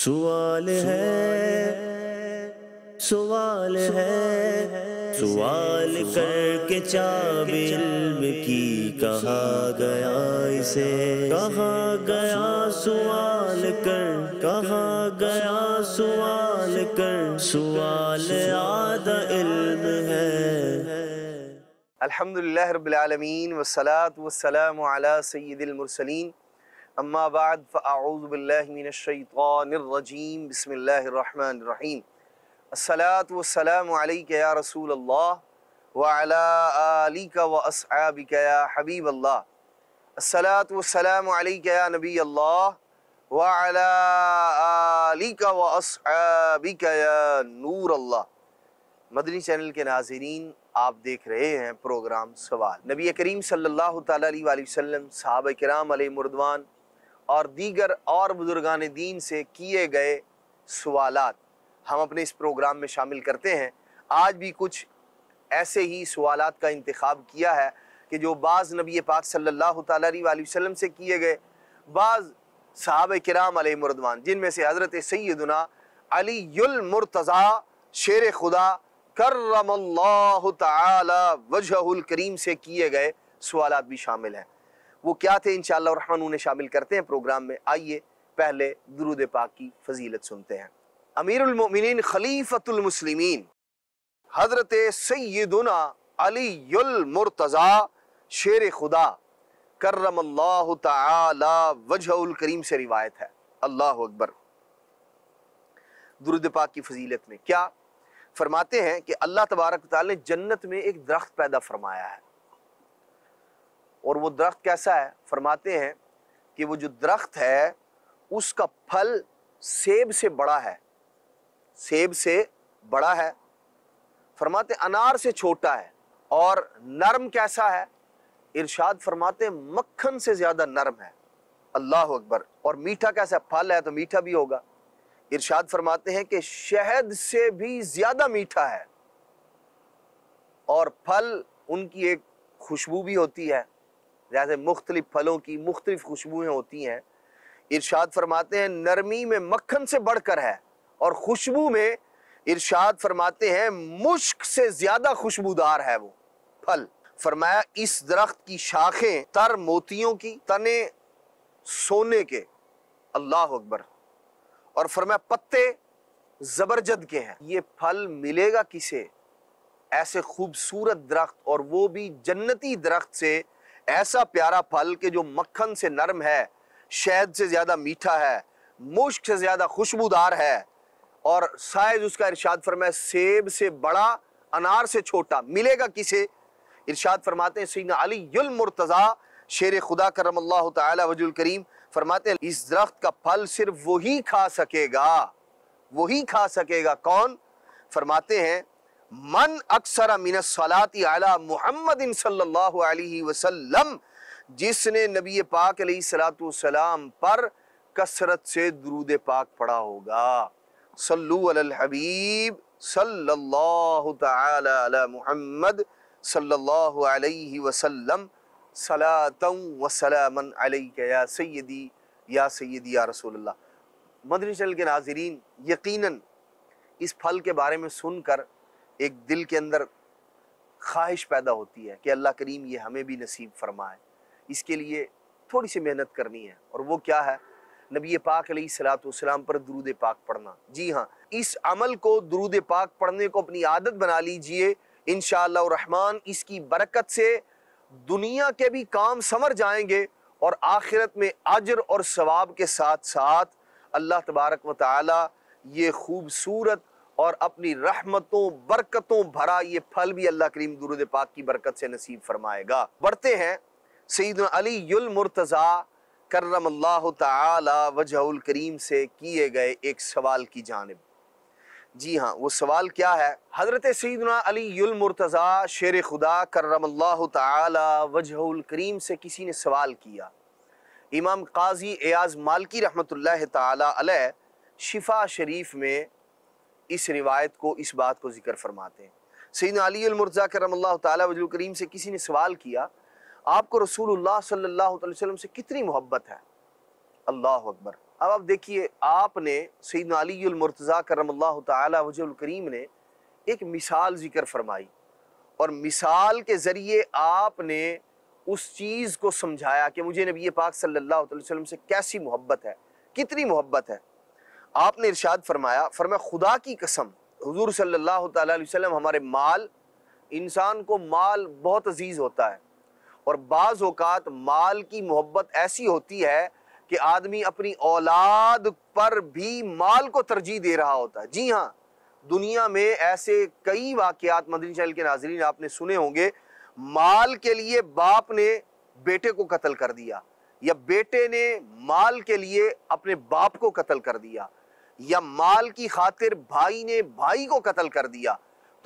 سوال ہے، سوال ہے، سوال کر کے چاب علم کی کہا گیا اسے، کہا گیا سوال کر، کہا گیا سوال کر، سوال آدھا علم ہے۔ الحمدللہ رب العالمین والصلاة والسلام علی سید المرسلین، اما بعد فاعوذ باللہ من الشیطان الرجیم، بسم اللہ الرحمن الرحیم۔ الصلاة والسلام علیک یا رسول اللہ وعلی آلک واصحابک یا حبیب اللہ۔ الصلاة والسلام علیک یا نبی اللہ وعلی آلک واصحابک یا نور اللہ۔ مدنی چینل کے ناظرین، آپ دیکھ رہے ہیں پروگرام سوال۔ نبی کریم صلی اللہ تعالیٰ علیہ وآلہ وسلم، صحابہ کرام علیہ مردوان اور دیگر اور بزرگان دین سے کیے گئے سوالات ہم اپنے اس پروگرام میں شامل کرتے ہیں۔ آج بھی کچھ ایسے ہی سوالات کا انتخاب کیا ہے کہ جو بعض نبی پاک صلی اللہ تعالیٰ علیہ وآلہ وسلم سے کیے گئے، بعض صحابہ کرام علیہ مردوان، جن میں سے حضرت سیدنا علی المرتضیٰ شیر خدا کرم اللہ تعالی وجہہ الکریم سے کیے گئے سوالات بھی شامل ہیں۔ وہ کیا تھے انشاءاللہ الرحمن انہیں شامل کرتے ہیں پروگرام میں۔ آئیے پہلے درود پاک کی فضیلت سنتے ہیں۔ امیر المؤمنین خلیفۃ المسلمین حضرت سیدنا علی المرتضیٰ شیر خدا کرم اللہ تعالی وجہہ الکریم سے روایت ہے۔ اللہ اکبر۔ درود پاک کی فضیلت میں کیا فرماتے ہیں کہ اللہ تبارک و تعالی نے جنت میں ایک درخت پیدا فرمایا ہے، اور وہ درخت کیسا ہے؟ فرماتے ہیں کہ وہ جو درخت ہے اس کا پھل سیب سے بڑا ہے، سیب سے بڑا ہے، فرماتے انار سے چھوٹا ہے، اور نرم کیسا ہے؟ ارشاد فرماتے مکھن سے زیادہ نرم ہے۔ اللہ اکبر۔ اور میٹھا کیسا ہے؟ پھل ہے تو میٹھا بھی ہوگا۔ ارشاد فرماتے ہیں کہ شہد سے بھی زیادہ میٹھا ہے، اور پھل ان کی ایک خوشبو بھی ہوتی ہے، جیسے مختلف پھلوں کی مختلف خوشبوئیں ہوتی ہیں۔ ارشاد فرماتے ہیں نرمی میں مکھن سے بڑھ کر ہے، اور خوشبو میں ارشاد فرماتے ہیں مشک سے زیادہ خوشبودار ہے وہ پھل۔ فرمایا اس درخت کی شاخیں تر موتیوں کی، تنے سونے کے، اللہ اکبر، اور فرمایا پتے زبرجد کے ہیں۔ یہ پھل ملے گا کسے؟ ایسے خوبصورت درخت، اور وہ بھی جنتی درخت سے ایسا پیارا پھل کہ جو مکھن سے نرم ہے، شہد سے زیادہ میٹھا ہے، مشک سے زیادہ خوشبودار ہے، اور سائز اس کا ارشاد فرمایا سیب سے بڑا، انار سے چھوٹا، ملے گا کسے؟ ارشاد فرماتے ہیں سیدنا علی المرتضیٰ شیر خدا کرم اللہ تعالی وجہ الکریم فرماتے ہیں اس درخت کا پھل صرف وہی کھا سکے گا، وہی کھا سکے گا۔ کون؟ فرماتے ہیں من اکثر من الصلاۃ علی محمد صلی اللہ علیہ وسلم، جس نے نبی پاک علیہ السلام پر کثرت سے درود پاک پڑھا ہوگا۔ صلو علی الحبیب صلی اللہ تعالی علی محمد صلی اللہ علیہ وسلم، صلاۃ و سلاما علیک یا سیدی یا سیدی یا رسول اللہ۔ مدنی چینل کے ناظرین، یقیناً اس پھل کے بارے میں سن کر ایک دل کے اندر خواہش پیدا ہوتی ہے کہ اللہ کریم یہ ہمیں بھی نصیب فرمائے۔ اس کے لیے تھوڑی سی محنت کرنی ہے، اور وہ کیا ہے؟ نبی پاک علیہ السلام پر درود پاک پڑھنا۔ جی ہاں، اس عمل کو، درود پاک پڑھنے کو اپنی عادت بنا لیجئے۔ انشاءاللہ الرحمن اس کی برکت سے دنیا کے بھی کام سمر جائیں گے، اور آخرت میں اجر اور ثواب کے ساتھ ساتھ اللہ تبارک و تعالی یہ خوبصورت اور اپنی رحمتوں برکتوں بھرا یہ پھل بھی اللہ کریم درود پاک کی برکت سے نصیب فرمائے گا۔ بڑھتے ہیں سیدنا علی المرتضیٰ کرم اللہ تعالی وجہ الکریم سے کیے گئے ایک سوال کی جانب۔ جی ہاں، وہ سوال کیا ہے؟ حضرت سیدنا علی المرتضیٰ شیر خدا کرم اللہ تعالی وجہ الکریم سے کسی نے سوال کیا۔ امام قاضی ایاز مالکی رحمۃ اللہ تعالی علیہ شفا شریف میں اس روایت کو، اس بات کو ذکر فرماتے ہیں۔ سیدنا علی المرتضیٰ کرم اللہ تعالی وجہ الکریم سے کسی نے سوال کیا، آپ کو رسول اللہ صلی اللہ علیہ وسلم سے کتنی محبت ہے؟ اللہ اکبر۔ اب آپ دیکھیے، آپ نے سیدنا علی المرتضیٰ کرم اللہ تعالی وجہ الکریم نے ایک مثال ذکر فرمائی، اور مثال کے ذریعے آپ نے اس چیز کو سمجھایا کہ مجھے نبی پاک صلی اللہ علیہ وسلم سے کیسی محبت ہے، کتنی محبت ہے۔ آپ نے ارشاد فرمایا خدا کی قسم، حضور صلی اللہ تعالیٰ علیہ وسلم، ہمارے مال، انسان کو مال بہت عزیز ہوتا ہے، اور بعض اوقات مال کی محبت ایسی ہوتی ہے کہ آدمی اپنی اولاد پر بھی مال کو ترجیح دے رہا ہوتا ہے۔ جی ہاں، دنیا میں ایسے کئی واقعات مدنی چینل کے ناظرین آپ نے سنے ہوں گے، مال کے لیے باپ نے بیٹے کو قتل کر دیا، یا بیٹے نے مال کے لیے اپنے باپ کو قتل کر دیا، یا مال کی خاطر بھائی نے بھائی کو قتل کر دیا۔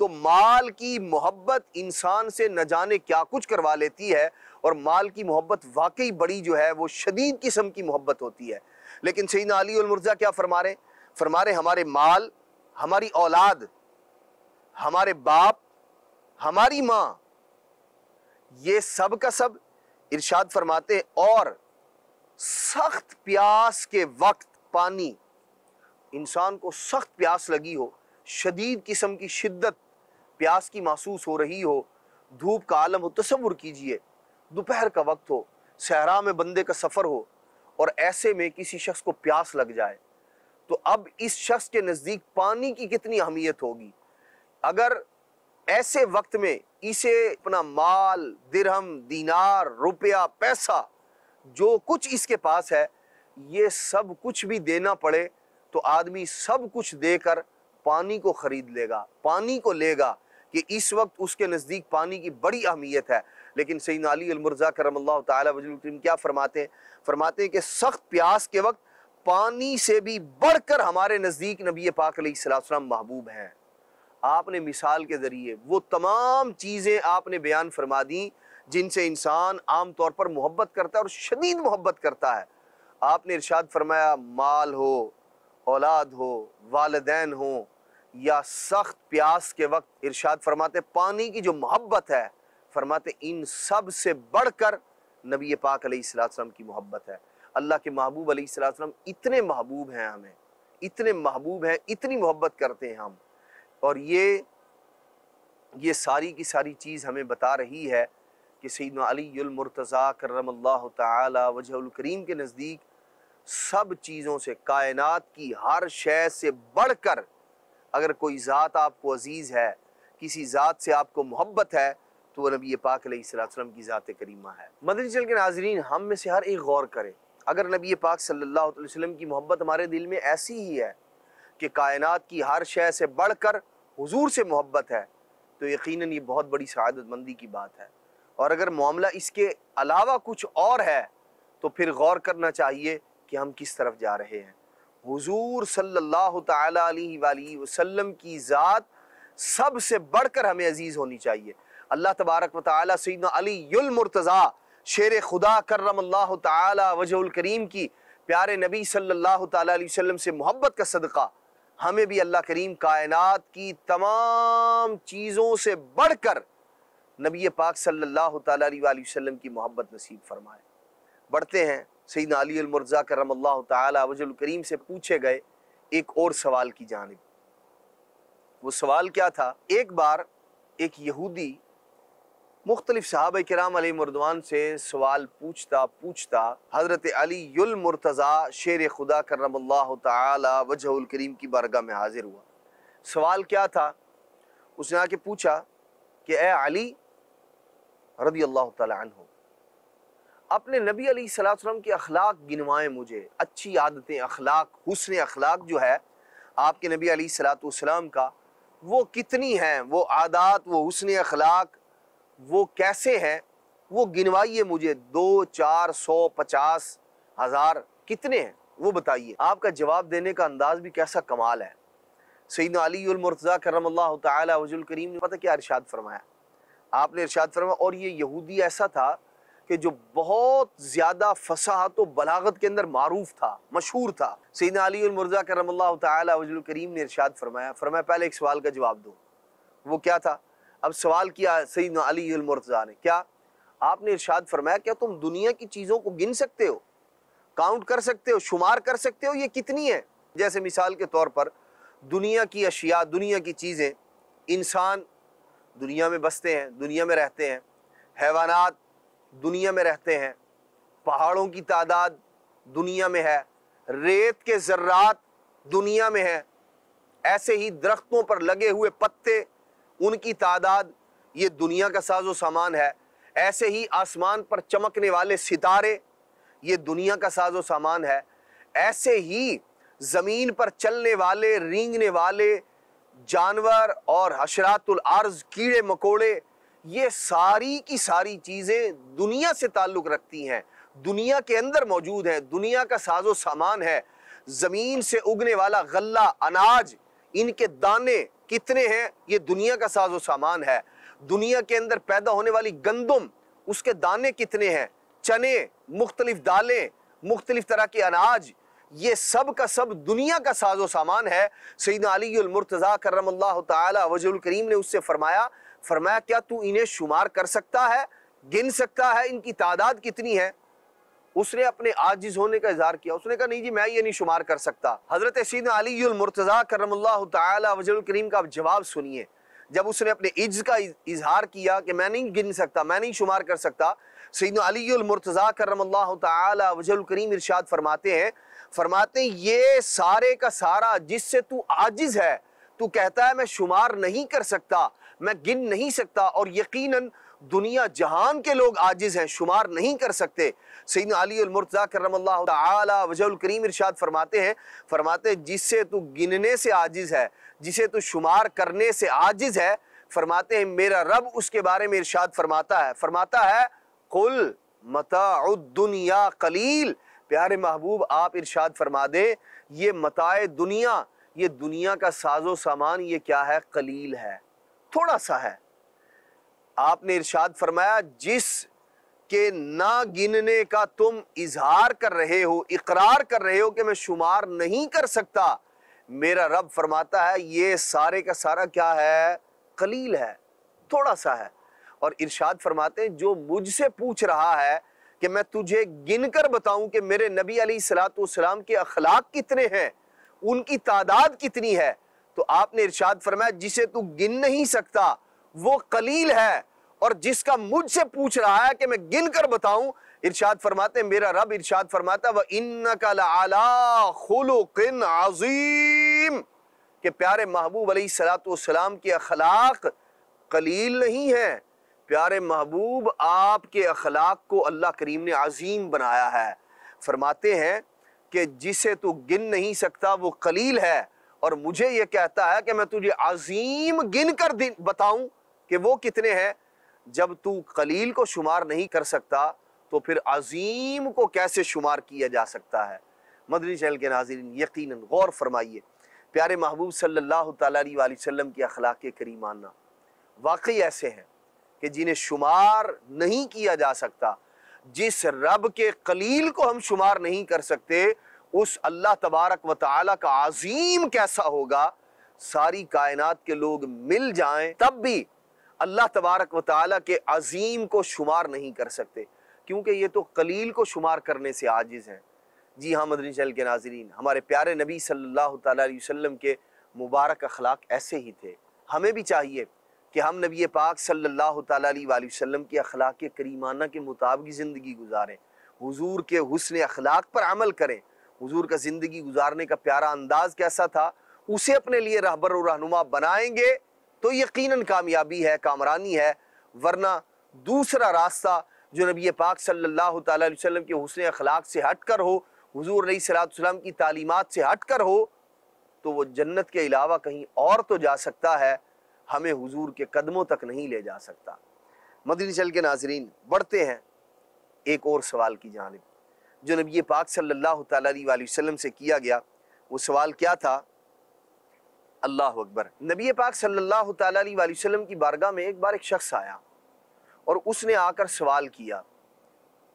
تو مال کی محبت انسان سے نہ جانے کیا کچھ کروا لیتی ہے، اور مال کی محبت واقعی بڑی جو ہے وہ شدید قسم کی محبت ہوتی ہے۔ لیکن سیدنا علی المرتضیٰ کیا فرما رہے ہمارے مال، ہماری اولاد، ہمارے باپ، ہماری ماں، یہ سب کا سب ارشاد فرماتے ہیں، اور سخت پیاس کے وقت پانی، انسان کو سخت پیاس لگی ہو، شدید قسم کی شدت پیاس کی محسوس ہو رہی ہو، دھوپ کا عالم ہو، تصور کیجئے دوپہر کا وقت ہو، صحرا میں بندے کا سفر ہو، اور ایسے میں کسی شخص کو پیاس لگ جائے، تو اب اس شخص کے نزدیک پانی کی کتنی اہمیت ہوگی۔ اگر ایسے وقت میں اسے اپنا مال، درہم، دینار، روپیہ، پیسہ، جو کچھ اس کے پاس ہے، یہ سب کچھ بھی دینا پڑے، تو آدمی سب کچھ دے کر پانی کو خرید لے گا، پانی کو لے گا، کہ اس وقت اس کے نزدیک پانی کی بڑی اہمیت ہے۔ لیکن سیدنا علی المرتضیٰ کرم اللہ تعالی وجہ الکریم کیا فرماتے ہیں کہ سخت پیاس کے وقت پانی سے بھی بڑھ کر ہمارے نزدیک نبی پاک علیہ السلام محبوب ہیں۔ آپ نے مثال کے ذریعے وہ تمام چیزیں آپ نے بیان فرما دیں جن سے انسان عام طور پر محبت کرتا ہے، اور شدید محبت کرتا ہے۔ آپ نے ارشاد فرمایا مال ہو، اولاد ہو، والدین ہوں، یا سخت پیاس کے وقت ارشاد فرماتے پانی کی جو محبت ہے، فرماتے ان سب سے بڑھ کر نبی پاک علیہ السلام کی محبت ہے۔ اللہ کے محبوب علیہ السلام اتنے محبوب ہیں، ہمیں اتنے محبوب ہیں، اتنی محبت کرتے ہیں ہم، اور یہ ساری کی ساری چیز ہمیں بتا رہی ہے کہ سیدنا علی المرتضیٰ کرم اللہ تعالی وجہ الکریم کے نزدیک سب چیزوں سے، کائنات کی ہر شے سے بڑھ کر، اگر کوئی ذات آپ کو عزیز ہے، کسی ذات سے آپ کو محبت ہے، تو وہ نبی پاک علیہ السلام کی ذات کریمہ ہے۔ مدنی چینل کے ناظرین، ہم میں سے ہر ایک غور کرے، اگر نبی پاک صلی اللہ علیہ وسلم کی محبت ہمارے دل میں ایسی ہی ہے کہ کائنات کی ہر شے سے بڑھ کر حضور سے محبت ہے، تو یقیناً یہ بہت بڑی سعادت مندی کی بات ہے۔ اور اگر معاملہ اس کے علاوہ کچھ اور ہے، تو پھر غور کرنا چاہیے کہ ہم کس طرف جا رہے ہیں۔ حضور صلی اللہ تعالی علیہ وآلہ وسلم کی ذات سب سے بڑھ کر ہمیں عزیز ہونی چاہیے۔ اللہ تبارک و تعالی سیدنا علی المرتضیٰ شیر خدا کرم اللہ تعالی وجہ الکریم کی پیارے نبی صلی اللہ تعالی علیہ وسلم سے محبت کا صدقہ ہمیں بھی اللہ کریم کائنات کی تمام چیزوں سے بڑھ کر نبی پاک صلی اللہ تعالی علیہ وآلہ وسلم کی محبت نصیب فرمائے۔ بڑھتے ہیں سیدنا علی المرتضیٰ کرم اللہ تعالی وجہ الکریم سے پوچھے گئے ایک اور سوال کی جانب۔ وہ سوال کیا تھا؟ ایک بار ایک یہودی مختلف صحابہ کرام علیہ مردوان سے سوال پوچھتا حضرت علی المرتضیٰ شیر خدا کرم اللہ تعالی وجہ الکریم کی بارگاہ میں حاضر ہوا۔ سوال کیا تھا؟ اس نے آ کے پوچھا کہ اے علی رضی اللہ تعالی عنہ، اپنے نبی علیہ السلام کے اخلاق گنوائیں مجھے، اچھی عادتیں، اخلاق، حسن اخلاق جو ہے آپ کے نبی علیہ السلام کا، وہ کتنی ہیں، وہ عادات، وہ حسن اخلاق، وہ کیسے ہیں، وہ گنوائیے مجھے، 2، 4، 100، 50، 1000 کتنے ہیں وہ بتائیے۔ آپ کا جواب دینے کا انداز بھی کیسا کمال ہے۔ سیدنا علی المرتضیٰ کرم اللہ تعالی وجہ الکریم نے پتہ کیا ارشاد فرمایا؟ آپ نے ارشاد فرمایا، اور یہ یہودی ایسا تھا کہ جو بہت زیادہ فصاحت و بلاغت کے اندر معروف تھا، مشہور تھا۔ سیدنا علی المرتضیٰ کرم اللہ تعالی وجہ الکریم نے ارشاد فرمایا پہلے ایک سوال کا جواب دو۔ وہ کیا تھا؟ اب سوال کیا سیدنا علی المرتضیٰ نے، کیا؟ آپ نے ارشاد فرمایا کیا تم دنیا کی چیزوں کو گن سکتے ہو؟ کاؤنٹ کر سکتے ہو، شمار کر سکتے ہو یہ کتنی ہے؟ جیسے مثال کے طور پر دنیا کی اشیاء، دنیا کی چیزیں، انسان دنیا میں بستے ہیں، دنیا میں رہتے ہیں، حیوانات دنیا میں رہتے ہیں، پہاڑوں کی تعداد دنیا میں ہے، ریت کے ذرات دنیا میں ہے، ایسے ہی درختوں پر لگے ہوئے پتے، ان کی تعداد یہ دنیا کا ساز و سامان ہے، ایسے ہی آسمان پر چمکنے والے ستارے یہ دنیا کا ساز و سامان ہے، ایسے ہی زمین پر چلنے والے، رینگنے والے جانور اور حشرات الارض، کیڑے مکوڑے، یہ ساری کی ساری چیزیں دنیا سے تعلق رکھتی ہیں، دنیا کے اندر موجود ہیں، دنیا کا ساز و سامان ہے۔ زمین سے اگنے والا غلہ، اناج، ان کے دانے کتنے ہیں یہ دنیا کا ساز و سامان ہے۔ دنیا کے اندر پیدا ہونے والی گندم، اس کے دانے کتنے ہیں، چنے، مختلف دالیں، مختلف طرح کے اناج، یہ سب کا سب دنیا کا ساز و سامان ہے۔ سیدنا علی المرتضیٰ کرم اللہ تعالی وجہ الکریم نے اس سے فرمایا کیا تو انہیں شمار کر سکتا ہے، گن سکتا ہے، ان کی تعداد کتنی ہے؟ اس نے اپنے عاجز ہونے کا اظہار کیا، اس نے کہا نہیں جی میں یہ نہیں شمار کر سکتا۔ حضرت سیدنا علی المرتضیٰ کرم اللہ تعالی وجہ الکریم کا جواب سنیے، جب اس نے اپنے عجز کا اظہار کیا کہ میں نہیں گن سکتا، میں نہیں شمار کر سکتا، سیدنا علی المرتضیٰ کرم اللہ تعالی وجہ الکریم ارشاد فرماتے ہیں یہ سارے کا سارا جس سے تو عاجز ہے، تو کہتا ہے میں شمار نہیں کر سکتا، میں گن نہیں سکتا، اور یقیناً دنیا جہان کے لوگ عاجز ہیں، شمار نہیں کر سکتے۔ سیدنا علی المرتضیٰ کرم اللہ تعالی وجہ الکریم ارشاد فرماتے ہیں جس سے تو گننے سے عاجز ہے، جسے تو شمار کرنے سے عاجز ہے، فرماتے ہیں میرا رب اس کے بارے میں ارشاد فرماتا ہے قل متاع الدنیا قلیل، پیارے محبوب آپ ارشاد فرما دیں یہ متاع دنیا، یہ دنیا کا ساز و سامان یہ کیا ہے؟ قلیل ہے، تھوڑا سا ہے۔ آپ نے ارشاد فرمایا جس کے نہ گننے کا تم اظہار کر رہے ہو، اقرار کر رہے ہو کہ میں شمار نہیں کر سکتا، میرا رب فرماتا ہے یہ سارے کا سارا کیا ہے؟ قلیل ہے، تھوڑا سا ہے۔ اور ارشاد فرماتے ہیں جو مجھ سے پوچھ رہا ہے کہ میں تجھے گن کر بتاؤں کہ میرے نبی علیہ السلام کے اخلاق کتنے ہیں، ان کی تعداد کتنی ہے، تو آپ نے ارشاد فرمایا جسے تو گن نہیں سکتا وہ قلیل ہے، اور جس کا مجھ سے پوچھ رہا ہے کہ میں گن کر بتاؤں، ارشاد فرماتے ہیں میرا رب ارشاد فرماتا ہے وَإِنَّكَ لَعَلَىٰ خُلُقٍ عَظِيمٍ، کہ پیارے محبوب علیہ السلام کے اخلاق قلیل نہیں ہیں، پیارے محبوب آپ کے اخلاق کو اللہ کریم نے عظیم بنایا ہے۔ فرماتے ہیں کہ جسے تو گن نہیں سکتا وہ قلیل ہے، اور مجھے یہ کہتا ہے کہ میں تجھے عظیم گن کر بتاؤں کہ وہ کتنے ہیں۔ جب تو قلیل کو شمار نہیں کر سکتا تو پھر عظیم کو کیسے شمار کیا جا سکتا ہے؟ مدنی چینل کے ناظرین یقیناً غور فرمائیے، پیارے محبوب صلی اللہ تعالیٰ علیہ وآلہ وسلم کے اخلاق کریمانہ واقعی ایسے ہیں کہ جنہیں شمار نہیں کیا جا سکتا۔ جس رب کے قلیل کو ہم شمار نہیں کر سکتے، اس اللہ تبارک و تعالیٰ کا عظیم کیسا ہوگا؟ ساری کائنات کے لوگ مل جائیں تب بھی اللہ تبارک و تعالیٰ کے عظیم کو شمار نہیں کر سکتے، کیونکہ یہ تو قلیل کو شمار کرنے سے عاجز ہیں۔ جی ہاں مدنی چینل کے ناظرین، ہمارے پیارے نبی صلی اللہ تعالیٰ علیہ وسلم کے مبارک اخلاق ایسے ہی تھے۔ ہمیں بھی چاہیے کہ ہم نبی پاک صلی اللہ تعالیٰ علیہ وآلہ وسلم کی اخلاق کریمانہ کے مطابق زندگی گزاریں، حضور کے حسن اخلاق پر عمل کریں۔ حضور کا زندگی گزارنے کا پیارا انداز کیسا تھا، اسے اپنے لیے رہبر و رہنما بنائیں گے تو یقیناً کامیابی ہے، کامرانی ہے، ورنہ دوسرا راستہ جو نبی پاک صلی اللہ تعالیٰ علیہ وسلم کے حسن اخلاق سے ہٹ کر ہو، حضور علیہ السلام کی تعلیمات سے ہٹ کر ہو، تو وہ جنت کے علاوہ کہیں اور تو جا سکتا ہے، ہمیں حضور کے قدموں تک نہیں لے جا سکتا۔ مدنی چینل کے ناظرین بڑھتے ہیں ایک اور سوال کی جانب جو نبی پاک صلی اللہ تعالیٰ علیہ وآلہ وسلم سے کیا گیا۔ وہ سوال کیا تھا؟ اللہ اکبر۔ نبی پاک صلی اللہ تعالیٰ علیہ وآلہ وسلم کی بارگاہ میں ایک بار ایک شخص آیا اور اس نے آ کر سوال کیا۔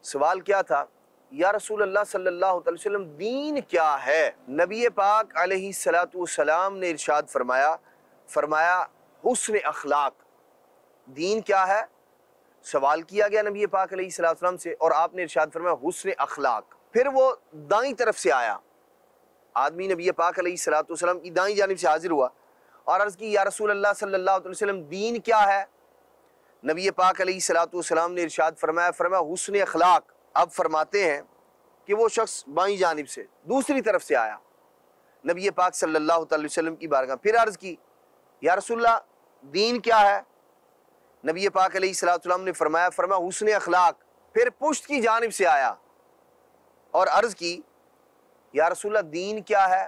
سوال کیا تھا؟ یا رسول اللہ صلی اللہ علیہ وسلم دین کیا ہے؟ نبی پاک علیہ السلام نے ارشاد فرمایا حسن اخلاق۔ دین کیا ہے؟ سوال کیا گیا نبی پاک علیہ السلام سے اور آپ نے ارشاد فرمایا حسن اخلاق۔ پھر وہ دائیں طرف سے آیا، آدمی نبی پاک علیہ الصلوۃ والسلام کی دائیں جانب سے حاضر ہوا اور عرض کی یا رسول اللہ صلی اللہ علیہ وسلم دین کیا ہے؟ نبی پاک علیہ الصلوۃ والسلام نے ارشاد فرمایا حسن اخلاق۔ اب فرماتے ہیں کہ وہ شخص بائیں جانب سے دوسری طرف سے آیا نبی پاک صلی اللہ علیہ وسلم کی بارگاہ، پھر عرض کی یا رسول اللہ دین کیا ہے؟ نبی پاک علیہ الصلوۃ والسلام نے فرمایا حسن اخلاق۔ پھر پشت کی جانب سے آیا اور عرض کی یا رسول اللہ دین کیا ہے؟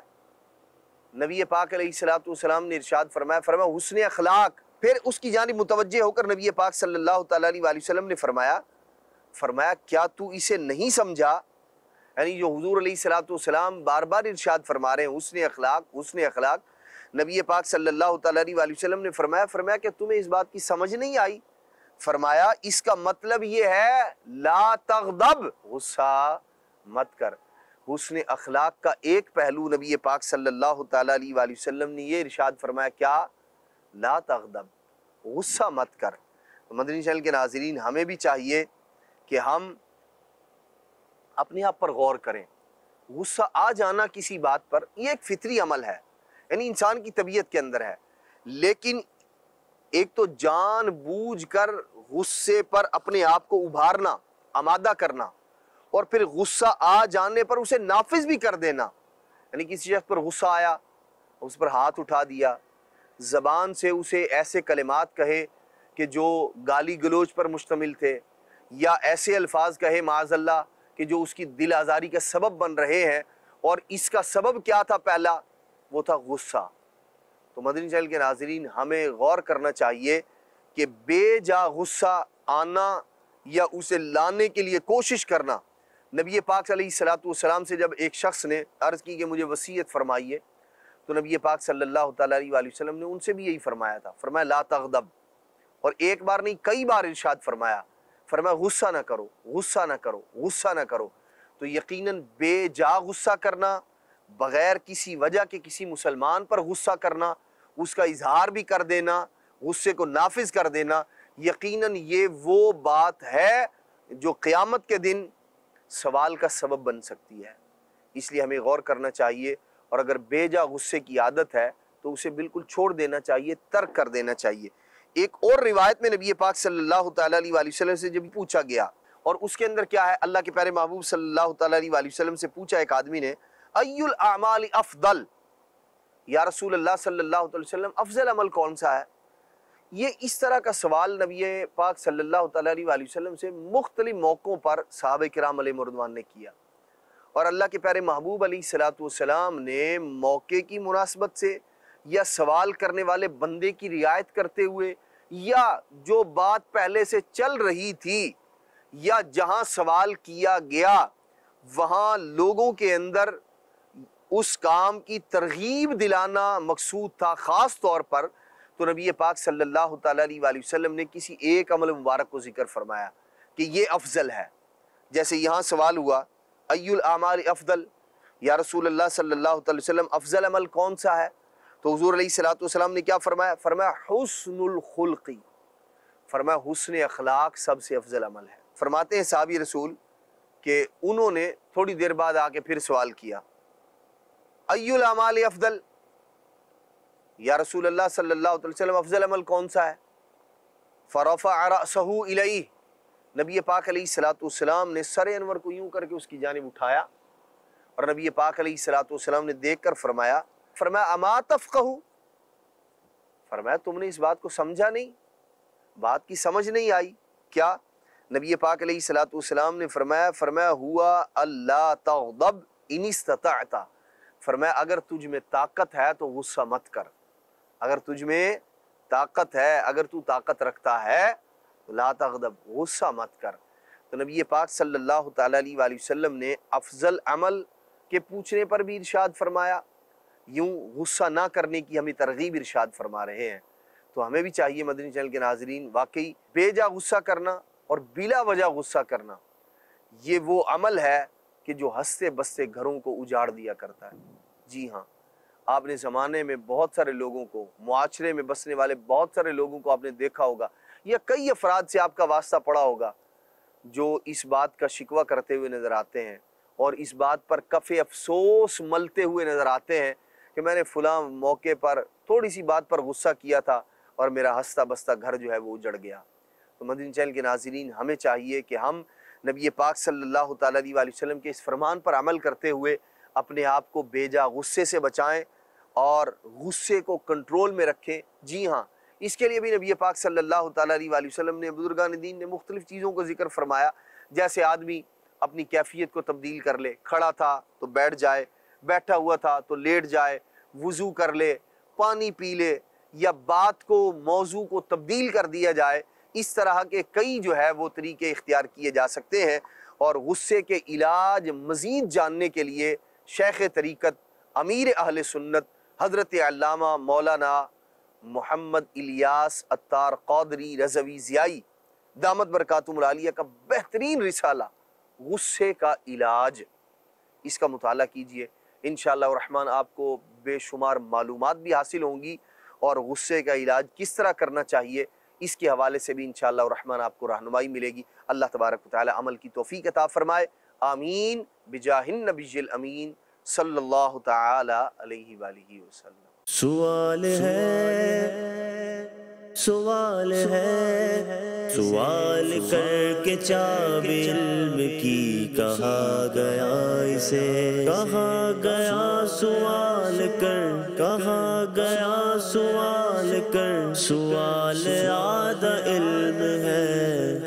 نبی پاک علیہ الصلوۃ والسلام نے ارشاد فرمایا حسن اخلاق۔ پھر اس کی جانب متوجہ ہو کر نبی پاک صلی اللہ تعالیٰ علیہ وسلم نے فرمایا کیا تو اسے نہیں سمجھا؟ یعنی جو حضور علیہ الصلوۃ والسلام بار بار ارشاد فرما رہے ہیں حسن اخلاق حسن اخلاق، نبی پاک صلی اللہ تعالیٰ علیہ وسلم نے فرمایا کہ تمہیں اس بات کی سمجھ نہیں آئی؟ فرمایا اس کا مطلب یہ ہے لا تغضب، غصہ مت کر۔ حسن اخلاق کا ایک پہلو نبی پاک صلی اللہ تعالیٰ علیہ وسلم نے یہ ارشاد فرمایا کیا؟ لا تغضب، غصہ مت کر۔ مدنی چینل کے ناظرین، ہمیں بھی چاہیے کہ ہم اپنے آپ پر غور کریں۔ غصہ آ جانا کسی بات پر یہ ایک فطری عمل ہے، یعنی انسان کی طبیعت کے اندر ہے، لیکن ایک تو جان بوجھ کر غصے پر اپنے آپ کو ابھارنا، آمادہ کرنا، اور پھر غصہ آ جانے پر اسے نافذ بھی کر دینا۔ یعنی کسی شخص پر غصہ آیا، اس پر ہاتھ اٹھا دیا، زبان سے اسے ایسے کلمات کہے کہ جو گالی گلوچ پر مشتمل تھے، یا ایسے الفاظ کہے معاذ اللہ کہ جو اس کی دل آزاری کا سبب بن رہے ہیں، اور اس کا سبب کیا تھا؟ پہلا وہ تھا غصہ۔ تو مدنی چینل کے ناظرین، ہمیں غور کرنا چاہیے کہ بے جا غصہ آنا یا اسے لانے کے لیے کوشش کرنا۔ نبی پاک علیہ الصلوۃ والسلام سے جب ایک شخص نے عرض کی کہ مجھے وصیت فرمائیے، تو نبی پاک صلی اللہ تعالیٰ علیہ وسلم نے ان سے بھی یہی فرمایا تھا، فرمایا لا تغضب، اور ایک بار نہیں کئی بار ارشاد فرمایا غصہ نہ کرو، غصہ نہ کرو، غصہ نہ کرو۔ تو یقیناً بے جا غصہ کرنا، بغیر کسی وجہ کے کسی مسلمان پر غصہ کرنا، اس کا اظہار بھی کر دینا، غصے کو نافذ کر دینا، یقیناً یہ وہ بات ہے جو قیامت کے دن سوال کا سبب بن سکتی ہے۔ اس لیے ہمیں غور کرنا چاہیے، اور اگر بے جا غصے کی عادت ہے تو اسے بالکل چھوڑ دینا چاہیے، ترک کر دینا چاہیے۔ ایک اور روایت میں نبی پاک صلی اللہ تعالیٰ علیہ وسلم سے جب پوچھا گیا، اور اس کے اندر کیا ہے، اللہ کے پیارے محبوب صلی اللہ تعالیٰ علیہ وسلم سے پوچھا ایک آدمی نے ای الاعمال افضل، یا رسول اللہ صلی اللہ علیہ وسلم افضل عمل کون سا ہے؟ یہ اس طرح کا سوال نبی پاک صلی اللہ تعالیٰ علیہ وسلم سے مختلف موقعوں پر صحابہ کرام علیہ مردوان نے کیا، اور اللہ کے پیارے محبوب علیہ الصلوۃ والسلام نے موقع کی مناسبت سے یا سوال کرنے والے بندے کی رعایت کرتے ہوئے، یا جو بات پہلے سے چل رہی تھی، یا جہاں سوال کیا گیا وہاں لوگوں کے اندر اس کام کی ترغیب دلانا مقصود تھا خاص طور پر، تو نبی پاک صلی اللہ تعالیٰ علیہ وسلم نے کسی ایک عمل مبارک کو ذکر فرمایا کہ یہ افضل ہے۔ جیسے یہاں سوال ہوا ای الاعمال افضل، یا رسول اللہ صلی اللہ علیہ وسلم افضل عمل کون سا ہے؟ تو حضور علیہ الصلوۃ والسلام نے کیا فرمایا حسن الخلقی، فرمایا حسن اخلاق سب سے افضل عمل ہے۔ فرماتے ہیں صحابی رسول کہ انہوں نے تھوڑی دیر بعد آ کے پھر سوال کیا ای الاعمال افضل، یا رسول اللہ صلی اللہ علیہ وسلم افضل عمل کون سا ہے؟ فرفع رأسہ الیہ، نبی پاک علیہ الصلوۃ والسلام نے سر انور کو یوں کر کے اس کی جانب اٹھایا، اور نبی پاک علیہ الصلوۃ والسلام نے دیکھ کر فرمایا اما تفقہ، فرمایا تم نے اس بات کو سمجھا نہیں، بات کی سمجھ نہیں آئی کیا؟ نبی پاک علیہ الصلوۃ والسلام نے فرمایا ہوا اللہ تغضب ان استطعت، فرمایا اگر تجھ میں طاقت ہے تو غصہ مت کر، اگر تجھ میں طاقت ہے، اگر تو طاقت رکھتا ہے لا تغضب، غصہ مت کر۔ تو نبی پاک صلی اللہ تعالیٰ علیہ وسلم نے افضل عمل کے پوچھنے پر بھی ارشاد فرمایا، یوں غصہ نہ کرنے کی ہمیں ترغیب ارشاد فرما رہے ہیں۔ تو ہمیں بھی چاہیے مدنی چینل کے ناظرین، واقعی بے جا غصہ کرنا اور بلا وجہ غصہ کرنا یہ وہ عمل ہے کہ جو ہنستے بستے گھروں کو اجاڑ دیا کرتا ہے۔ جی ہاں، آپ نے زمانے میں بہت سارے لوگوں کو، معاشرے میں بسنے والے بہت سارے لوگوں کو آپ نے دیکھا ہوگا، یا کئی افراد سے آپ کا واسطہ پڑا ہوگا جو اس بات کا شکوہ کرتے ہوئے نظر آتے ہیں، اور اس بات پر کف افسوس ملتے ہوئے نظر آتے ہیں کہ میں نے فلاں موقع پر تھوڑی سی بات پر غصہ کیا تھا اور میرا ہنستا بستا گھر جو ہے وہ اجڑ گیا۔ تو مدنی چینل کے ناظرین، ہمیں چاہیے کہ ہم نبی پاک صلی اللہ تعالیٰ علیہ وآلہ وسلم کے اس فرمان پر عمل کرتے ہوئے اپنے آپ کو بیجا غصے سے بچائیں اور غصے کو کنٹرول میں رکھیں۔ جی ہاں، اس کے لیے بھی نبی پاک صلی اللہ تعالیٰ علیہ وآلہ وسلم نے، بزرگان دین نے مختلف چیزوں کا ذکر فرمایا، جیسے آدمی اپنی کیفیت کو تبدیل کر لے، کھڑا تھا تو بیٹھ جائے، بیٹھا ہوا تھا تو لیٹ جائے، وضو کر لے، پانی پی لے، یا بات کو، موضوع کو تبدیل کر دیا جائے۔ اس طرح کے کئی جو ہے وہ طریقے اختیار کیے جا سکتے ہیں، اور غصے کے علاج مزید جاننے کے لیے شیخ طریقت امیر اہل سنت حضرت علامہ مولانا محمد الیاس عطار قادری رضوی ضیائی دامت برکاتہم العالیہ کا بہترین رسالہ غصے کا علاج، اس کا مطالعہ کیجئے۔ انشاءاللہ الرحمن آپ کو بے شمار معلومات بھی حاصل ہوں گی، اور غصے کا علاج کس طرح کرنا چاہیے اس کے حوالے سے بھی انشاءاللہ الرحمن آپ کو رہنمائی ملے گی۔ اللہ تبارک و تعالی عمل کی توفیق عطا فرمائے، آمین بجاہ النبی الامین صلی اللہ تعالی علیہ وآلہ وسلم۔ سوال ہے سوال کر کے چاب علم کی کہا گیا اسے، کہا گیا سوال کر، کہا گیا سوال کر، سوال آدھا علم ہے